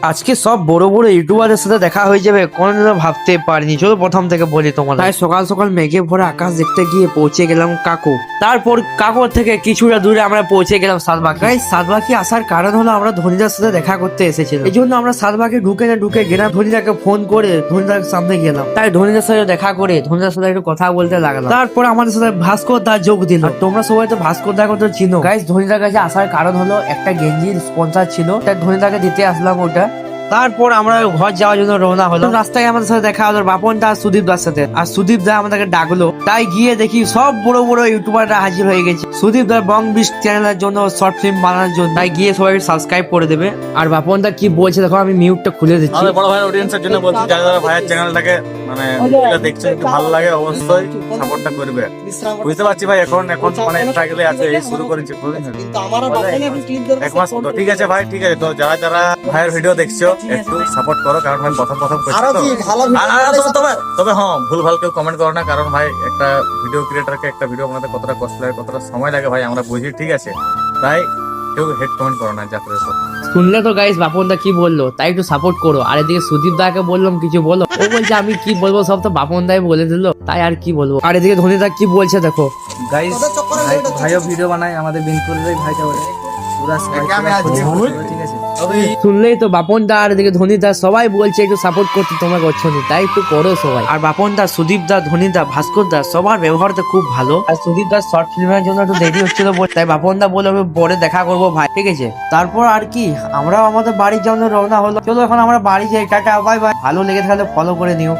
আজকে সব বড় বড় ইউটিউবারদের সাথে দেখা হয়ে যাবে কোনদিনও ভাবতে পারিনি। চলো প্রথম থেকে বলি তোমাদের। তাই সকাল সকাল মেঘে ভরা আকাশ দেখতে গিয়ে পৌঁছে গেলাম কাকু। তারপর কাকুর থেকে কিছুটা দূরে আমরা পৌঁছে গেলাম সাতবাকি। সাতবাকি আসার কারণ হলো আমরা ধনীদার সাথে দেখা করতে এসেছিলাম, এই জন্য আমরা সাতবাকি ঢুকে গেলাম। ধনীদাকে ফোন করে ধনীদার সামনে গেলাম, তাই ধনীদার সাথে দেখা করে ধনীদার সাথে একটু কথা বলতে লাগলাম। তারপর আমাদের সাথে ভাস্কর দা যোগ দিল। তোমরা সবাই তো ভাস্কর দা কথা চিনো। গাইস ধনীদার কাছে আসার কারণ হলো একটা গেঞ্জির স্পন্সর ছিল, তাই ধনীদাকে দিতে আসলাম ওটা। তারপর আমরা ঘর যাওয়ার জন্য রওনা হলাম। রাস্তায় আমাদের সাথে দেখা হলো বাপন দা সুদীপ দার সাথে, আর সুদীপ দা আমাদেরকে ডাকলো। তাই গিয়ে দেখি সব বড় বড় ইউটিউবাররা হাজির হয়ে গেছে সুদীপ দার বং বিশ চ্যানেলের জন্য, শর্ট ফিল্ম বানানোর জন্য। তাই গিয়ে সবাই সাবস্ক্রাইব করে দেবে। আর বাপন দা কি বলছে দেখো, আমি মিউটটা খুলে দিচ্ছি। আমাদের বড় ভাই অডিয়েন্সের জন্য বলছি, যারা যারা ভাইয়ের চ্যানেলটাকে মানে দেখছে একটু ভালো লাগে অবশ্যই সাপোর্টটা করবে। বুঝতে পারছি ভাই এখন মানে স্ট্রাগলে আছে, এই শুরু করেছে এক মাস তো। ঠিক আছে ভাই, ঠিক আছে। তো যারা যারা ভাইয়ের ভিডিও দেখছো একটু সাপোর্ট করো, কারণ ভাই প্রথম করছি তো। তবে হ্যাঁ, ভুল ভাল কেউ কমেন্ট করো না, কারণ ভাই একটা ভিডিও ক্রিয়েটারকে একটা ভিডিও বানাতে কতটা কষ্ট লাগে, কতটা সময় লাগে ভাই আমরা বুঝি, ঠিক আছে? তাই কেউ হেড কমেন্ট করো না যা করে। শুনলে তো গাইস বাপন দা কি বললো, তাই একটু সাপোর্ট করো। আর এদিকে সুদীপ দাকে বললাম কিছু বলো, ও বলছে আমি কি বলবো, সব তো বাপন দাই বলে দিল, তাই আর কি বলবো। আর এদিকে ধনী দা কি বলছে দেখো। গাইস ভাইও ভিডিও বানায়, আমাদের বিনপুরের ভাইটা বলে পুরা সবাই ঠিক আছে। শুনলেই তো বাপন দা আর এদিকে ধনী দা সবাই বলছে একটু সাপোর্ট করতে, তোমরা করছো না, তাই একটু করো সবাই। আর বাপন দা, সুদীপ দা, ধনী দা, ভাস্কর দা সবার ব্যবহার তো খুব ভালো। আর সুদীপ দা শর্ট ফিল্মের জন্য একটু দেরি হচ্ছিল, তাই বাপন দা বলে আমি পরে দেখা করবো ভাই, ঠিক আছে? তারপর আর কি আমরাও আমাদের বাড়ির জন্য রওনা হলো। চলো এখন আমরা বাড়ি যাই, টাটা বাই বাই। ভালো লেগে থাকলে ফলো করে নিও।